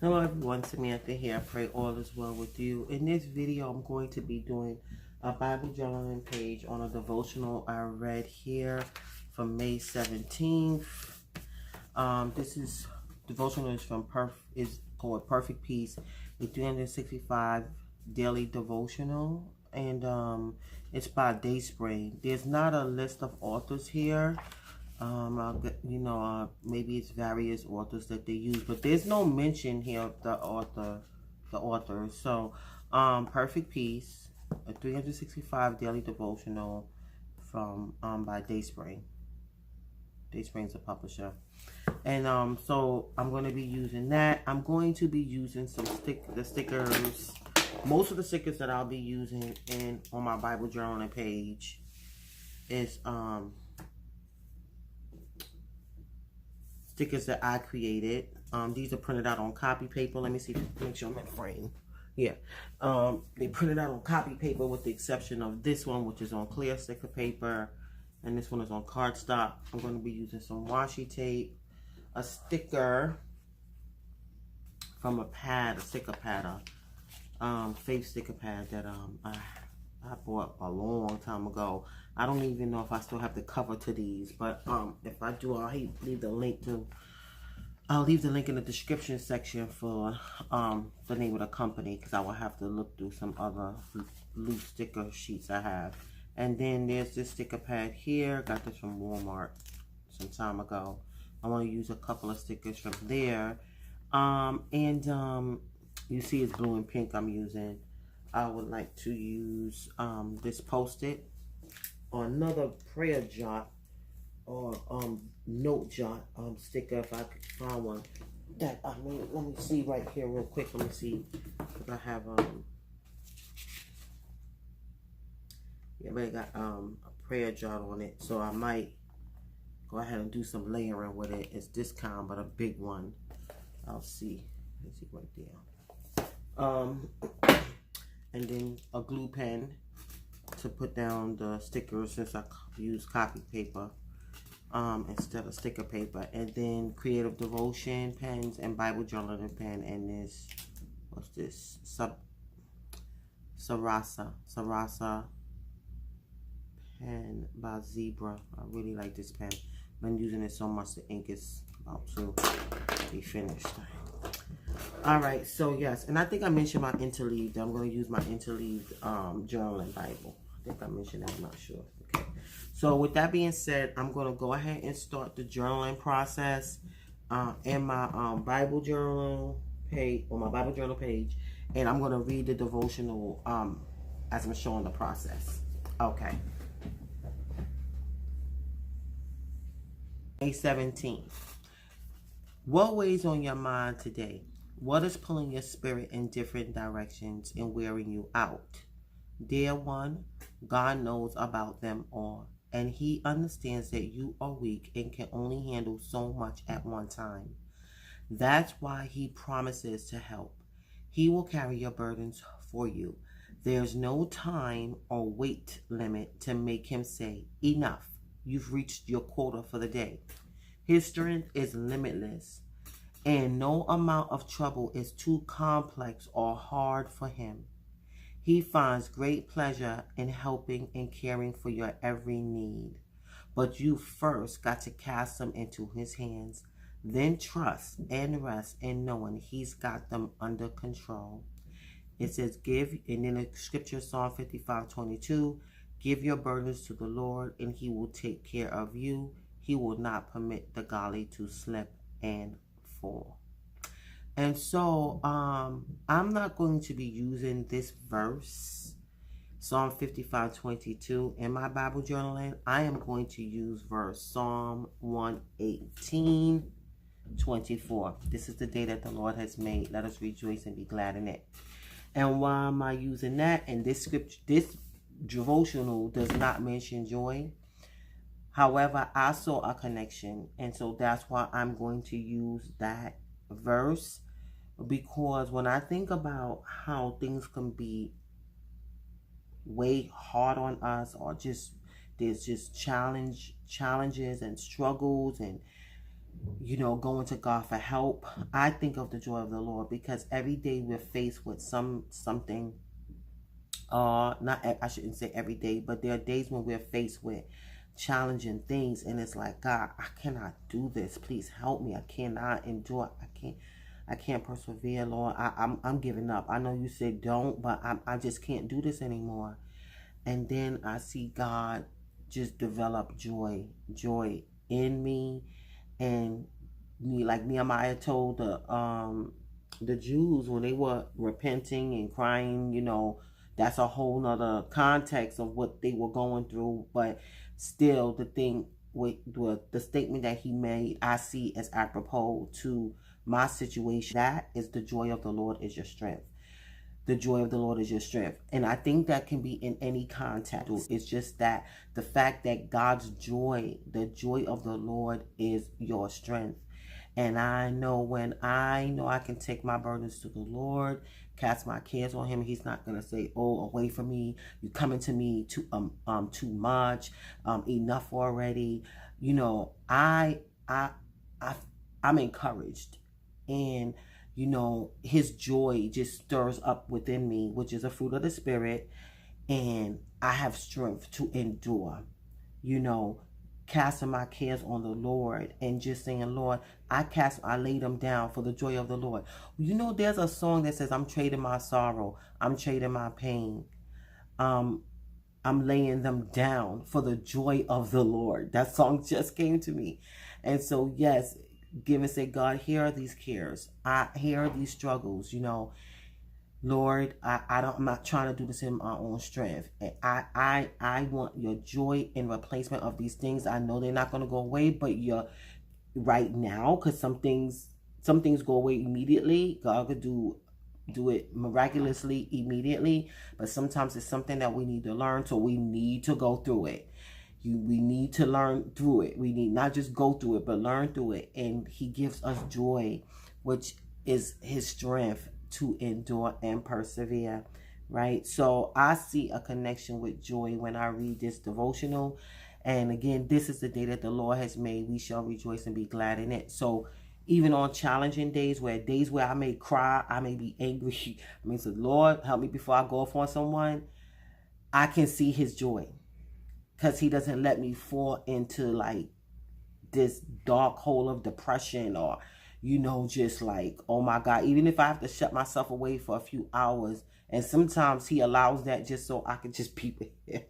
Hello everyone, Samantha here. I pray all is well with you. In this video, I'm going to be doing a Bible journaling page on a devotional I read here from May 17th. This is devotional is called Perfect Peace, a 365 daily devotional, and it's by Dayspring. There's not a list of authors here. Maybe it's various authors that they use, but there's no mention here of the author. So, Perfect Peace, a 365 daily devotional from by Dayspring. Dayspring's a publisher, and so I'm going to be using that. I'm going to be using the stickers. Most of the stickers that I'll be using on my Bible journaling page is stickers that I created. These are printed out on copy paper. Let me see, make sure I'm in frame. Yeah. They printed out on copy paper with the exception of this one, which is on clear sticker paper. And this one is on cardstock. I'm going to be using some washi tape, a sticker from a sticker pad, fake sticker pad that I bought a long time ago. I don't even know if I still have the cover to these, but if I do, I'll leave the link in the description section for the name of the company, because I will have to look through some other loose sticker sheets I have. And then there's this sticker pad here. Got this from Walmart some time ago. I want to use a couple of stickers from there. You see it's blue and pink I'm using. I would like to use this Post-it or another prayer jot or note jot sticker if I could find one. That let me see right here real quick. Let me see if I have but it got a prayer jot on it, so I might go ahead and do some layering with it. It's this kind, but a big one. I'll see. Let's see right there. And then a glue pen to put down the stickers, since I use copy paper instead of sticker paper. And then creative devotion pens and Bible journaling pen, and this, what's this? Sarasa pen by Zebra. I really like this pen. Been using it so much the ink is about to be finished. Alright, so yes, and I think I mentioned my interleaved. I'm going to use my interleaved journaling Bible. I think I mentioned that, I'm not sure. Okay, so with that being said, I'm going to go ahead and start the journaling process in my Bible journal page, on my Bible journal page, and I'm going to read the devotional as I'm showing the process. Okay. May 17th. What weighs on your mind today? What is pulling your spirit in different directions and wearing you out? Dear one, God knows about them all, and He understands that you are weak and can only handle so much at one time. That's why He promises to help. He will carry your burdens for you. There's no time or weight limit to make Him say, enough. You've reached your quota for the day. His strength is limitless, and no amount of trouble is too complex or hard for Him. He finds great pleasure in helping and caring for your every need. But you first got to cast them into His hands, then trust and rest in knowing He's got them under control. It says, and in the scripture, Psalm 55:22, give your burdens to the Lord, and He will take care of you. He will not permit the godly to slip and fall. And so, I'm not going to be using this verse, Psalm 55:22, in my Bible journaling. I am going to use verse Psalm 118:24. This is the day that the Lord has made. Let us rejoice and be glad in it. And why am I using that? And this scripture, this devotional does not mention joy. However, I saw a connection, and so that's why I'm going to use that verse, because when I think about how things can be way hard on us, or just there's just challenges and struggles, and going to God for help, I think of the joy of the Lord, because every day we're faced with something. Not, I shouldn't say every day, but there are days when we're faced with challenging things, and it's like, God, I cannot do this. Please help me. I cannot endure. I can't persevere, Lord. I'm giving up. I know you said don't, but I just can't do this anymore. And then I see God just develop joy in me, and me, like Nehemiah told the Jews when they were repenting and crying, that's a whole nother context of what they were going through. But still, the thing with the statement that he made, I see as apropos to my situation. That is, the joy of the Lord is your strength. The joy of the Lord is your strength. And I think that can be in any context. It's just that the fact that God's joy, the joy of the Lord is your strength. And I know when I know I can take my burdens to the Lord, cast my cares on him, he's not going to say, oh, away from me. You're coming to me too much, enough already. I'm encouraged. And his joy just stirs up within me, which is a fruit of the Spirit. And I have strength to endure, casting my cares on the Lord and just saying, Lord, I lay them down for the joy of the Lord. There's a song that says, I'm trading my sorrow. I'm trading my pain. I'm laying them down for the joy of the Lord. That song just came to me. And so, yes, give and say, God, here are these cares. Here are these struggles, Lord, I'm not trying to do this in my own strength. And I want your joy in replacement of these things. I know they're not going to go away, but you're right now, because some things go away immediately. God could do it miraculously immediately, but sometimes it's something that we need to learn, so we need to go through it. We need to learn through it. We need not just go through it, but learn through it. And he gives us joy, which is his strength to endure and persevere, right? So I see a connection with joy when I read this devotional. And again, this is the day that the Lord has made. We shall rejoice and be glad in it. So even on challenging days where I may cry, I may be angry, I may say, Lord, help me before I go off on someone, I can see his joy, because he doesn't let me fall into like this dark hole of depression, or just like, oh my God, even if I have to shut myself away for a few hours, and sometimes he allows that just so I can just be with him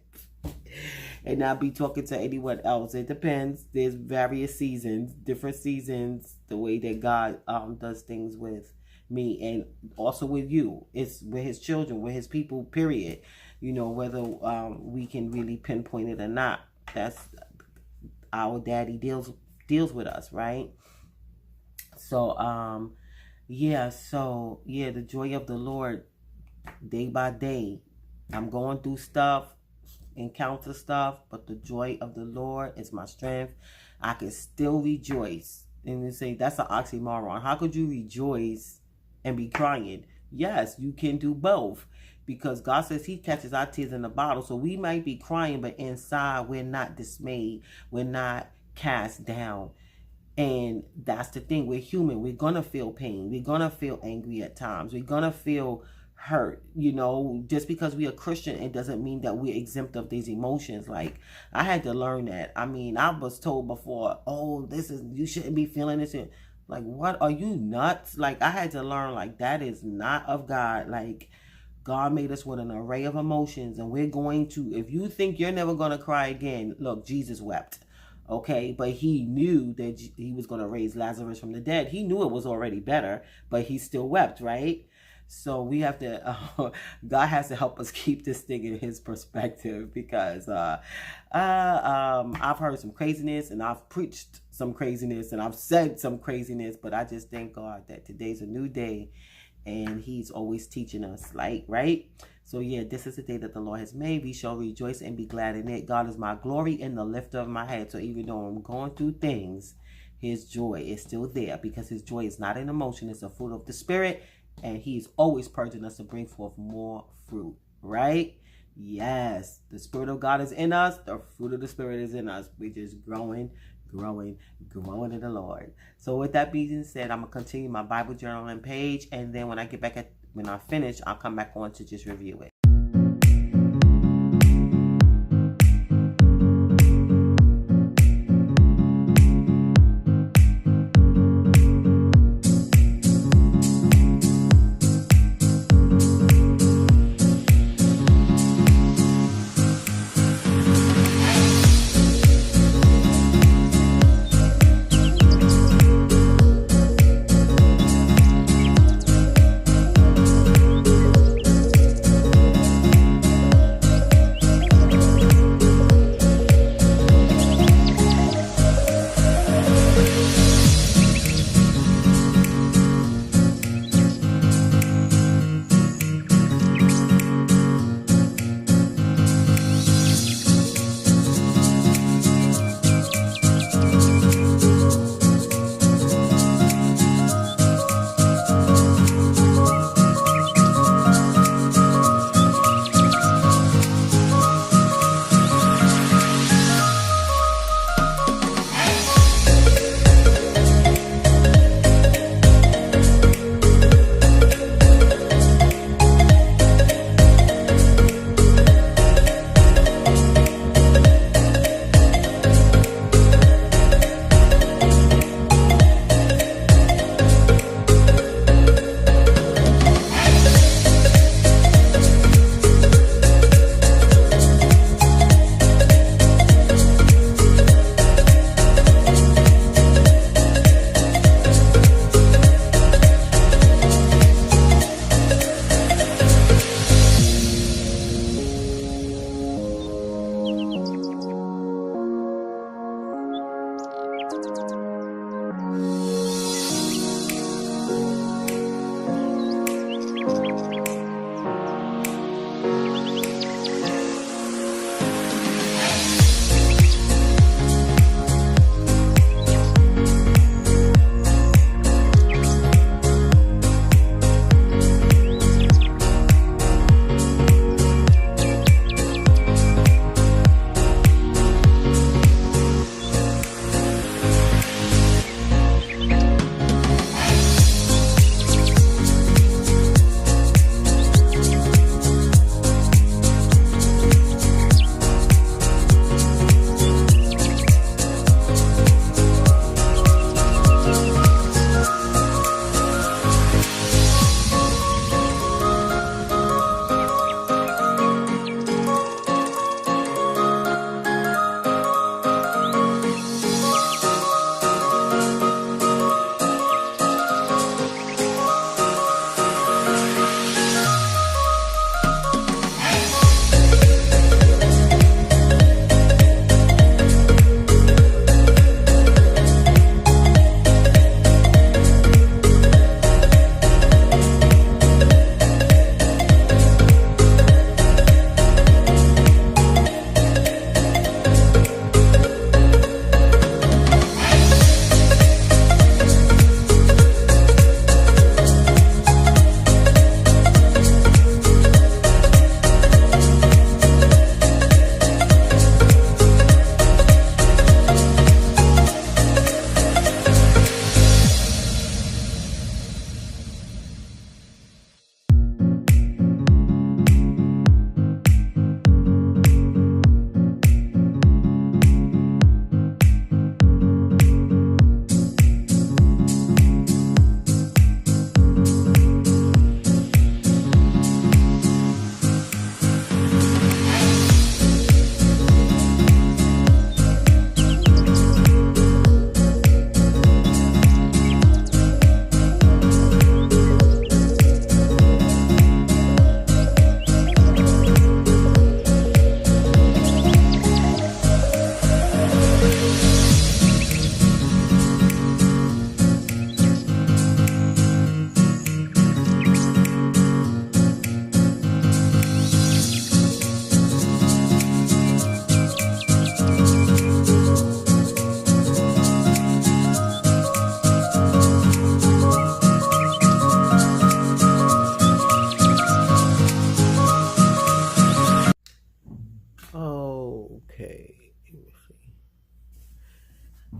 and not be talking to anyone else. It depends. There's various seasons, different seasons, the way that God does things with me, and also with you. It's with his children, with his people, period. Whether we can really pinpoint it or not, that's our daddy deals with us, right? So the joy of the Lord, day by day, I'm going through stuff, encounter stuff, but the joy of the Lord is my strength. I can still rejoice. And you say, that's an oxymoron. How could you rejoice and be crying? Yes, you can do both, because God says he catches our tears in a bottle. So we might be crying, but inside we're not dismayed. We're not cast down. And that's the thing. We're human. We're going to feel pain. We're going to feel angry at times. We're going to feel hurt. Just because we are Christian, it doesn't mean that we're exempt of these emotions. Like, I had to learn that. I was told before, oh, you shouldn't be feeling this. Like, what? Are you nuts? Like, I had to learn, like, that is not of God. Like, God made us with an array of emotions, and we're going to, if you think you're never going to cry again, look, Jesus wept. Okay, but he knew that he was going to raise Lazarus from the dead. He knew it was already better, but he still wept, right? So we have to, God has to help us keep this thing in his perspective, because I've heard some craziness, and I've preached some craziness, and I've said some craziness, but I just thank God that today's a new day, and he's always teaching us, like, right? So yeah, this is the day that the Lord has made. We shall rejoice and be glad in it. God is my glory and the lifter of my head. So even though I'm going through things, his joy is still there, because his joy is not an emotion. It's a fruit of the Spirit. And he's always purging us to bring forth more fruit, right? Yes, the Spirit of God is in us. The fruit of the Spirit is in us. We're just growing growing in the Lord. So with that being said, I'm going to continue my Bible journaling page, and then when I finish, I'll come back on to just review it.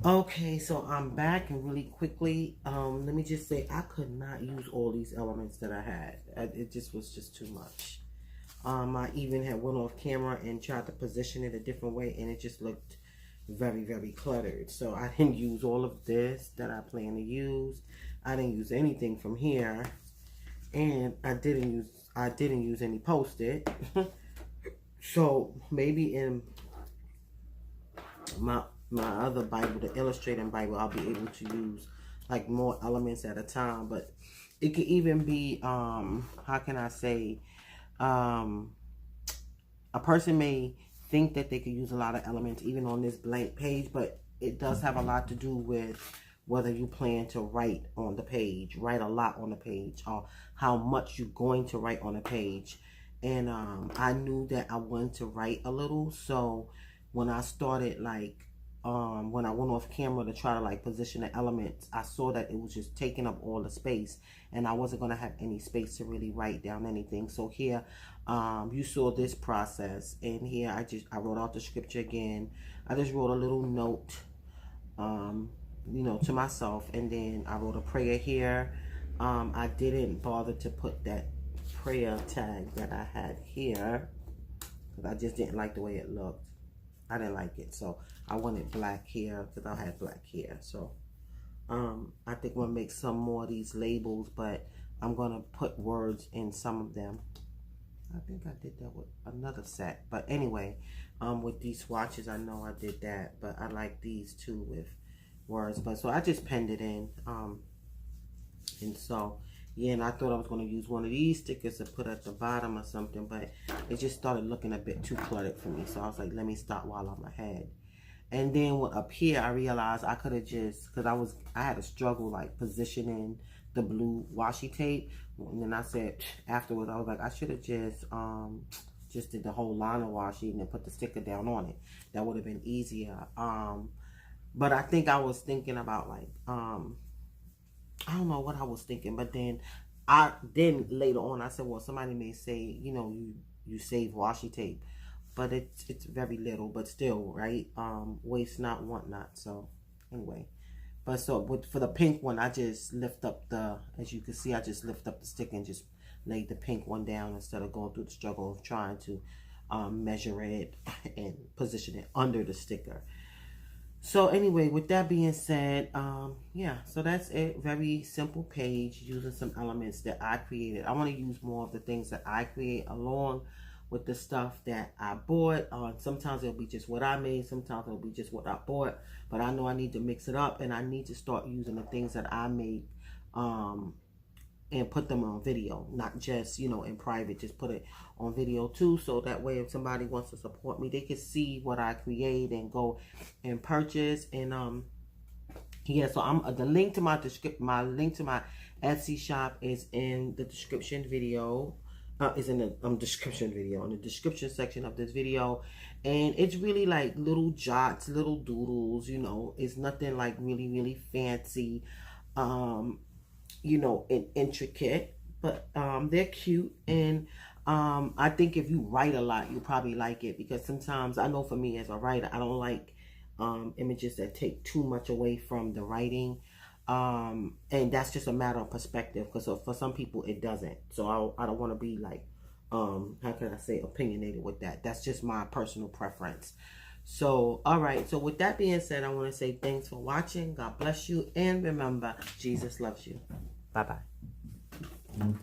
Okay, so I'm back, and really quickly, let me just say I could not use all these elements that I had. It just was just too much. I even had went off camera and tried to position it a different way, and it just looked very, very cluttered. So I didn't use all of this that I plan to use. I didn't use anything from here, and I didn't use any Post-it. So maybe in my other Bible, the illustrating Bible, I'll be able to use like more elements at a time. But it could even be how can I say, a person may think that they could use a lot of elements even on this blank page, but it does have a lot to do with whether you plan to write on the page, write a lot on the page, or how much you're going to write on the page. And I knew that I wanted to write a little, so when I started like when I went off camera to try to like position the elements, I saw that it was just taking up all the space, and I wasn't going to have any space to really write down anything. So here you saw this process, and here I wrote out the scripture again. I just wrote a little note you know, to myself, and then I wrote a prayer here. I didn't bother to put that prayer tag that I had here because I just didn't like the way it looked. I didn't like it, so I wanted black here because I had black here. So I think I'm gonna make some more of these labels, but I'm gonna put words in some of them. I think I did that with another set, but anyway, with these swatches, I know I did that, but I like these too with words. But so I just penned it in, and so yeah, and I thought I was going to use one of these stickers to put at the bottom or something, but it just started looking a bit too cluttered for me. So I was like, let me stop while I'm ahead. And then up here, I realized I could have just, because I had a struggle like positioning the blue washi tape. And then I said afterwards, I was like, I should have just did the whole line of washi and then put the sticker down on it. That would have been easier. But I think I was thinking about like, I don't know what I was thinking, but then later on I said, well, somebody may say, you know, you save washi tape, but it's very little, but still, right? Waste not, want not. So anyway, but so for the pink one, I just lift up as you can see, I just lift up the stick and just laid the pink one down instead of going through the struggle of trying to measure it and position it under the sticker. So anyway, with that being said, yeah, so that's it. Very simple page using some elements that I created. I want to use more of the things that I create along with the stuff that I bought. Sometimes it'll be just what I made. Sometimes it'll be just what I bought. But I know I need to mix it up, and I need to start using the things that I made and put them on video, not just, you know, in private. Just put it on video too, so that way if somebody wants to support me, they can see what I create and go and purchase. And yeah, so the link to my Etsy shop is in the description video. Is in the description video, in the description section of this video. And it's really like little jots, little doodles, you know. It's nothing like really, really fancy, you know, and intricate, but they're cute. And I think if you write a lot, you probably like it, because sometimes, I know for me as a writer, I don't like images that take too much away from the writing. And that's just a matter of perspective, because for some people it doesn't. So I don't want to be like, how can I say, opinionated with that. That's just my personal preference. So, all right. So with that being said, I want to say thanks for watching. God bless you. And remember, Jesus loves you. Bye-bye.